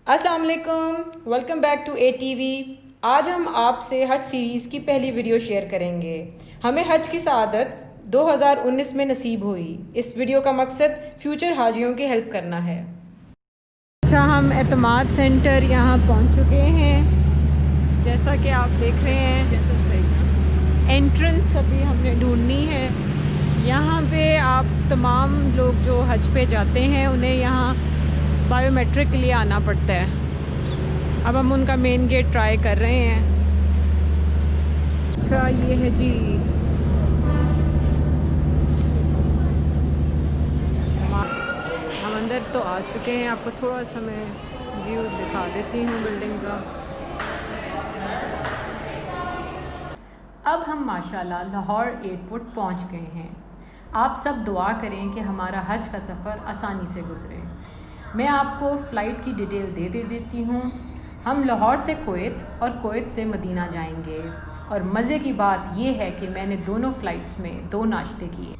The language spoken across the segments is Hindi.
अस्सलाम वालेकुम, वेलकम बैक टू ATV। आज हम आपसे हज सीरीज़ की पहली वीडियो शेयर करेंगे। हमें हज की सआदत 2019 में नसीब हुई। इस वीडियो का मकसद फ्यूचर हाजियों की हेल्प करना है। अच्छा, हम एतमाद सेंटर यहाँ पहुँच चुके हैं। जैसा कि आप देख रहे हैं, एंट्रेंस अभी हमने ढूंढनी है। यहाँ पे आप तमाम लोग जो हज पे जाते हैं उन्हें यहाँ बायोमेट्रिक के लिए आना पड़ता है। अब हम उनका मेन गेट ट्राई कर रहे हैं। अच्छा, ये है जी, हम अंदर तो आ चुके हैं। आपको थोड़ा सा मैं व्यू दिखा देती हूँ बिल्डिंग का। अब हम माशाल्लाह लाहौर एयरपोर्ट पहुँच गए हैं। आप सब दुआ करें कि हमारा हज का सफ़र आसानी से गुजरे। मैं आपको फ़्लाइट की डिटेल दे देती हूँ। हम लाहौर से कुवैत और कुवैत से मदीना जाएंगे। और मज़े की बात यह है कि मैंने दोनों फ़्लाइट्स में 2 नाश्ते किए।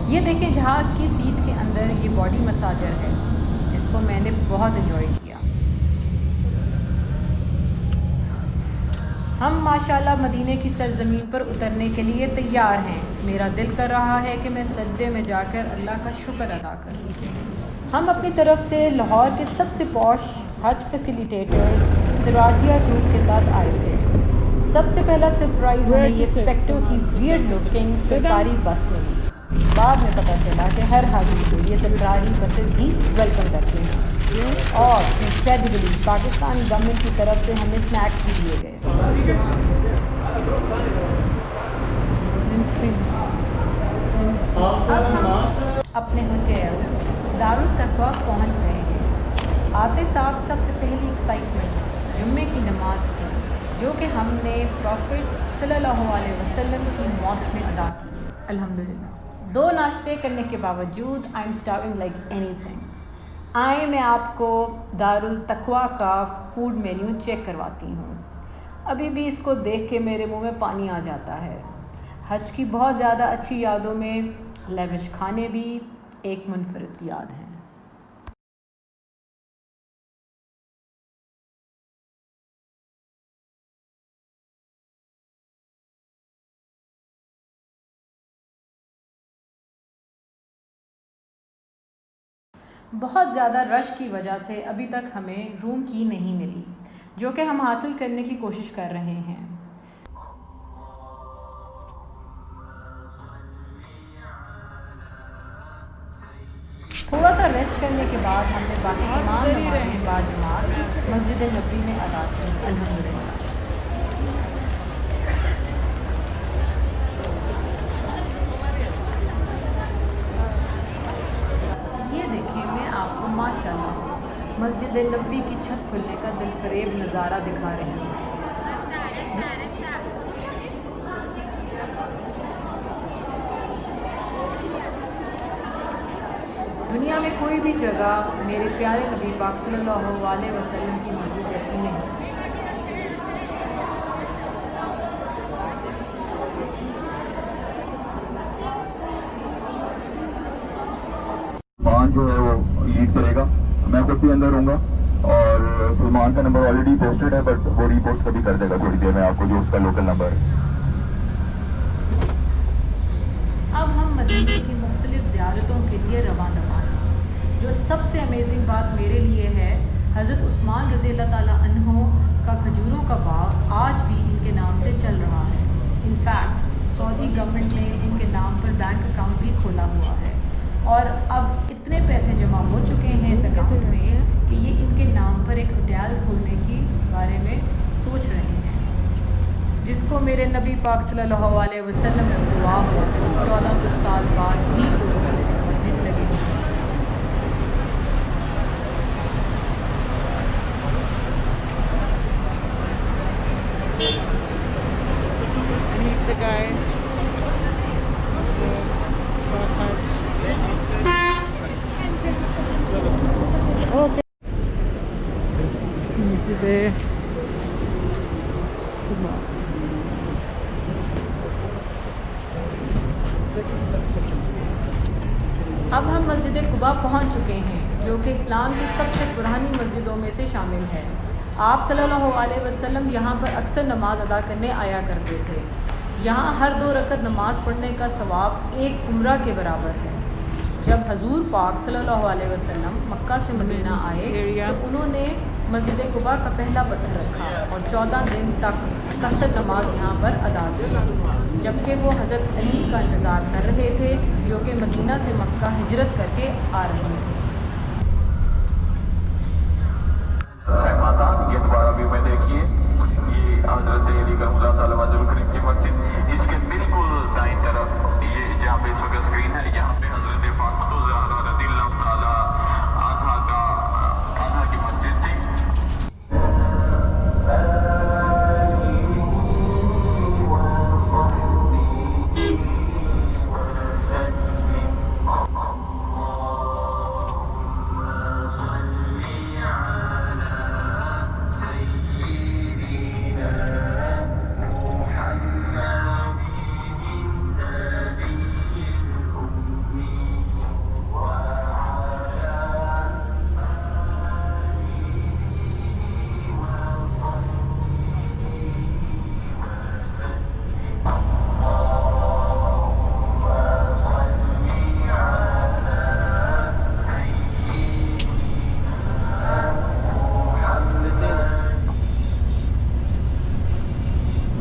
ये देखें, जहाज़ की सीट के अंदर ये बॉडी मसाजर है जिसको मैंने बहुत इन्जॉय किया। हम माशाल्लाह मदीने की सरज़मीन पर उतरने के लिए तैयार हैं। मेरा दिल कर रहा है कि मैं सजदे में जाकर अल्लाह का शुक्र अदा करूं। हम अपनी तरफ से लाहौर के सबसे पॉश हज फैसिलिटेटर्स सिराजिया ग्रुप के साथ आए थे। सबसे पहला सरप्राइज़ हमें ये स्पेक्टो की वियर्ड लुकिंग सरकारी बस मिली। बाद में पता चला कि हर हाजी को ये सरकारी बसेस भी वेलकम करती हैं। और इनक्रेडिबली पाकिस्तान गवर्नमेंट की तरफ से हमें स्नैक्स भी दिए गए। अब हम अपने होटल दारुल तकवा पहुँच गए हैं। आते साथ सबसे पहली एक्साइटमेंट जुम्मे की नमाज थी, जो कि हमने प्रॉफिट सल्लल्लाहु अलैहि वसल्लम की मॉस्क में अदा की। अल्हम्दुलिल्लाह। 2 नाश्ते करने के बावजूद I am starving like anything. आए, मैं आपको दारुल तकवा का फूड मेन्यू चेक करवाती हूँ। अभी भी इसको देख के मेरे मुंह में पानी आ जाता है। हज की बहुत ज़्यादा अच्छी यादों में लेविश खाने भी एक मुनफरिद याद है। बहुत ज़्यादा रश की वजह से अभी तक हमें रूम की नहीं मिली, जो कि हम हासिल करने की कोशिश कर रहे हैं। थोड़ा सा रेस्ट करने के बाद हमने बाकी तमाम नमाज़ें बाजमात मस्जिद नबवी में अदा की। अल्हम्दुलिल्लाह। ये देखें, मैं आपको माशाल्लाह मस्जिद नबवी की छत खुलने का दिलफरेब नज़ारा दिखा रही हूँ। दुनिया में कोई भी जगह मेरे प्यारे नबी पाक सल्लल्लाहु अलैहि वसल्लम की मस्जिद जैसी नहीं। जो है वो लीड करेगा। मैं खुद भी अंदर रहूँगा और सलमान का नंबर ऑलरेडी पोस्टेड है, बट वो रीपोस्ट कभी कर देगा थोड़ी देर में आपको, जो उसका लोकल नंबर है। अब हम मदीने की मुख्तलिफ ज़ियारतों के लिए रवाना हैं। जो सबसे अमेजिंग बात मेरे लिए है, हज़रत उस्मान रज़ी अल्लाह ताला अन्हो का खजूरों का बाग आज भी इनके नाम से चल रहा है। इनफैक्ट सऊदी गवर्नमेंट ने इनके नाम पर बैंक अकाउंट भी खोला हुआ है और अब इतने पैसे जमा हो चुके हैं इस अकाउंट में कि ये इनके नाम पर एक होटल खोलने की बारे में सोच रहे हैं, जिसको मेरे नबी पाक सल्लल्लाहु अलैहि वसल्लम ने दुआ हो 1400 साल बाद भी लोगों की खिदमत में लगे हैं। the guy. Okay. Masjid Quba. अब हम मस्जिद कुबा पहुंच चुके हैं, जो कि इस्लाम की सबसे पुरानी मस्जिदों में से शामिल है। आप सल्लल्लाहु अलैहि वसल्लम यहाँ पर अक्सर नमाज अदा करने आया करते थे। यहाँ हर 2 रकत नमाज पढ़ने का सवाब एक उम्रा के बराबर है। जब हजूर पाक सल्लल्लाहु अलैहि वसल्लम मक्का से मदीना आए तो उन्होंने मस्जिद कुबा का पहला पत्थर रखा और 14 दिन तक कसर नमाज यहाँ पर अदा की, जबकि वो हज़रत अली का इंतज़ार कर रहे थे, जो कि मदीना से मक्का हिजरत करके आ रहे थे। ये दोबारा व्यू में देखिए, ये हज़रत अली करमुल्लाह ताला वजहुल करीम की मस्जिद, इसके बिल्कुल दाईं तरफ ये जहाँ पे इस वक्त स्क्रीन है, यहाँ पे हज़रत फातिमा ज़हरा रज़ियल्लाहु ताला अन्हा की मस्जिद थी।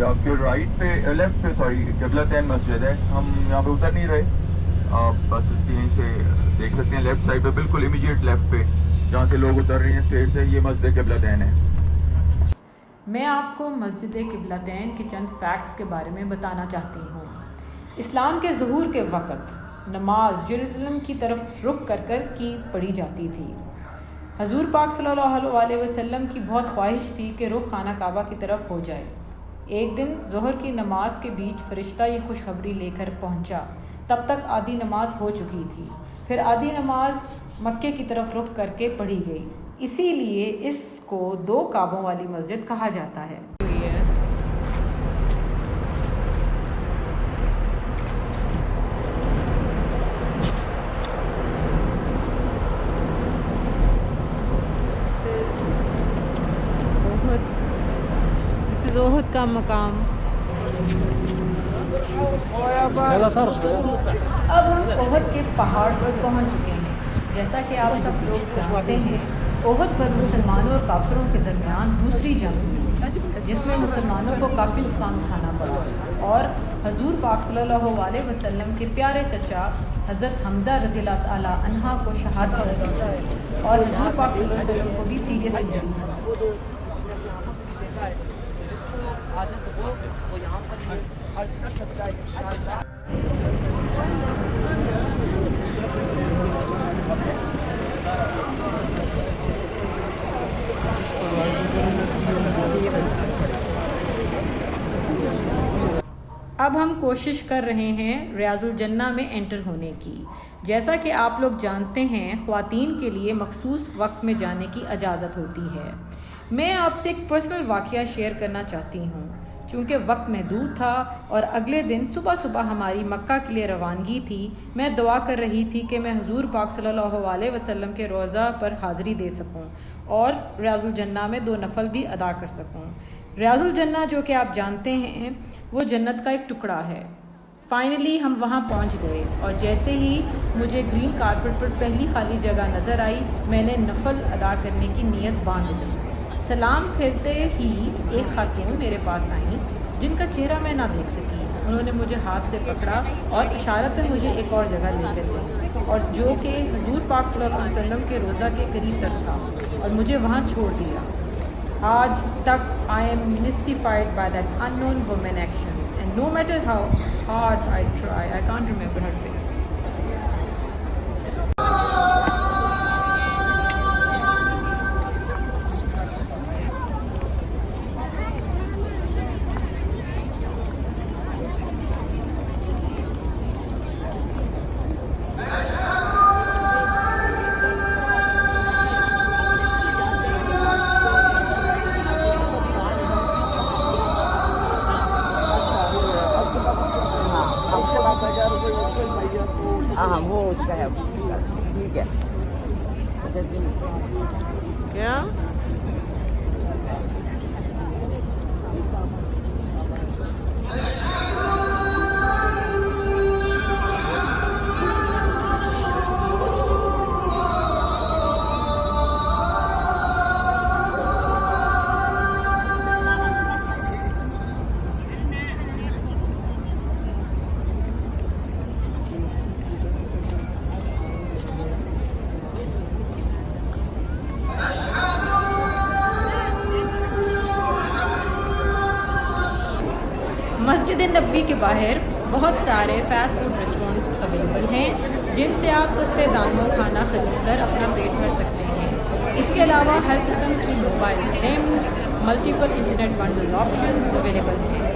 आपके राइट पे लेफ्ट पे सॉरी क़िबलतैन मस्जिद है। हम यहाँ पे उतर नहीं रहे, आप बस यहीं से देख सकते हैं लेफ्ट साइड पे, बिल्कुल इमीडिएट लेफ्ट पे जहाँ से लोग उतर रहे हैं स्टेज से, ये मस्जिद क़िबलतैन है। मैं आपको मस्जिद क़िबलतैन के चंद फैक्ट्स के बारे में बताना चाहती हूँ। इस्लाम के ज़हूर के वक़्त नमाज जेरूसलम की तरफ रुख कर कर की पढ़ी जाती थी। हजूर पाक सल्लल्लाहु अलैहि वसल्लम की बहुत ख्वाहिश थी कि रुख खाना काबा की तरफ हो जाए। एक दिन ज़ोहर की नमाज के बीच फ़रिश्ता ये खुशखबरी लेकर पहुंचा। तब तक आधी नमाज हो चुकी थी। फिर आधी नमाज मक्के की तरफ रुख करके पढ़ी गई, इसीलिए इसको 2 काबों वाली मस्जिद कहा जाता है। ज़ोहद का मकाम। अब हम ओहद के पहाड़ पर पहुंच चुके हैं। जैसा कि आप सब लोग जानते हैं, ओहद पर मुसलमानों और काफिरों के दरमियान दूसरी जंग हुई, जिसमें मुसलमानों को काफ़ी नुकसान उठाना पड़ा और हजूर पाक सल्लल्लाहु अलैहि वसल्लम के प्यारे चचा हज़रत हमज़ा रज़ियल्लाहु ताला अन्हा को शहादत नसीब हुई और हजूर पाक सल्लल्लाहु अलैहि वसल्लम को भी सीरियस इंजरी हुई। अब हम कोशिश कर रहे हैं रियाजुल जन्ना में एंटर होने की। जैसा कि आप लोग जानते हैं, ख़वातीन के लिए मखसूस वक्त में जाने की इजाज़त होती है। मैं आपसे एक पर्सनल वाक़या शेयर करना चाहती हूँ। चूँकि वक्त महदूद था और अगले दिन सुबह सुबह हमारी मक्का के लिए रवानगी थी, मैं दुआ कर रही थी कि मैं हुज़ूर पाक सल्लल्लाहु अलैहि वसल्लम के रोज़ा पर हाज़िरी दे सकूँ और रियाजुल जन्ना में 2 नफल भी अदा कर सकूँ। रियाजुल जन्ना, जो कि आप जानते हैं, वो जन्नत का एक टुकड़ा है। फाइनली हम वहाँ पहुँच गए और जैसे ही मुझे ग्रीन कारपेट पर पहली खाली जगह नज़र आई, मैंने नफल अदा करने की नीयत बांध ली। सलाम फेरते ही एक खातून मेरे पास आई, जिनका चेहरा मैं ना देख सकी। उन्होंने मुझे हाथ से पकड़ा और इशारतन मुझे एक और जगह लेकर गई, और जो कि हुज़ूर पाक सल्लल्लाहु अलैहि वसल्लम के रोज़ा के करीब तक था, और मुझे वहाँ छोड़ दिया। आज तक I am mystified by that unknown women actions, and no matter how hard I try, I can't remember her face. हाँ वो उसका है, ठीक है। क्या मस्जिद नबवी के बाहर बहुत सारे फ़ास्ट फूड रेस्टोरेंट्स अवेलेबल हैं जिनसे आप सस्ते दामों खाना खरीद कर अपना पेट भर सकते हैं। इसके अलावा हर किस्म की mobile sims, multiple internet bundle options available हैं।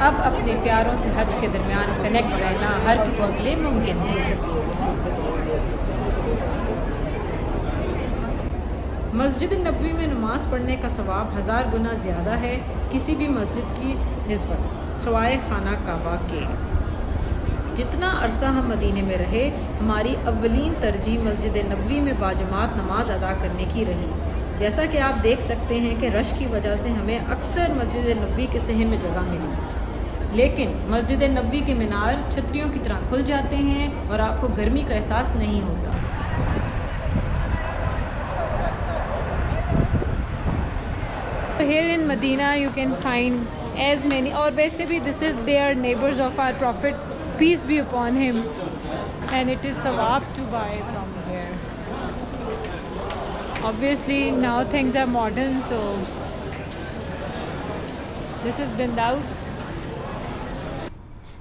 अब अपने प्यारों से हज के दरमियान कनेक्ट रहना हर किसी के लिए मुमकिन है। मस्जिद नबवी में नमाज़ पढ़ने का सवाब 1000 गुना ज़्यादा है किसी भी मस्जिद की निस्बत सवाए खाना काबा के। जितना अरसा हम मदीने में रहे, हमारी अव्वलीन तरजीह मस्जिद नबवी में बाजमात नमाज अदा करने की रही। जैसा कि आप देख सकते हैं कि रश की वजह से हमें अक्सर मस्जिद नबवी के सहन में जगह मिली, लेकिन मस्जिद नबवी के मीनार छतरियों की तरह खुल जाते हैं और आपको गर्मी का एहसास नहीं होता। Here in Medina you can find as many, और वैसे भी this is they are neighbors of our Prophet, peace be upon him, and it is sawab to buy from here. Obviously now things are modern, so this has been out.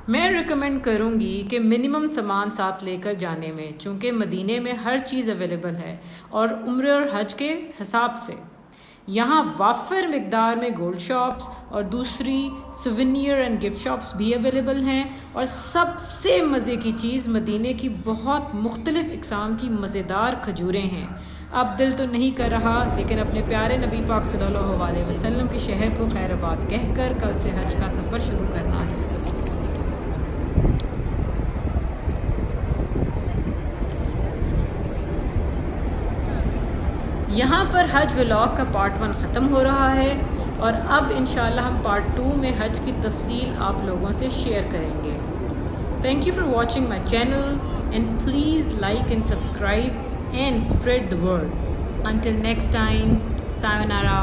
मैं रिकमेंड करूँगी कि मिनिमम सामान साथ लेकर जाने में, चूँकि मदीने में हर चीज़ अवेलेबल है और उम्र और हज के हिसाब से यहाँ वाफिर मिकदार में गोल्ड शॉप्स और दूसरी सुवेनियर एंड गिफ्ट शॉप्स भी अवेलेबल हैं। और सबसे मज़े की चीज़ मदीने की बहुत मुख्तलिफ़ इक़साम की मज़ेदार खजूरें हैं। अब दिल तो नहीं कर रहा, लेकिन अपने प्यारे नबी पाक सल्लल्लाहु अलैहि वसल्लम के शहर को खैराबाद कहकर कल से हज का सफ़र शुरू करना है। यहाँ पर हज व्लॉग का पार्ट 1 ख़त्म हो रहा है और अब इंशाल्लाह हम पार्ट 2 में हज की तफसील आप लोगों से शेयर करेंगे। Thank you for watching my channel and please like and subscribe and spread the word. Until next time, sayonara.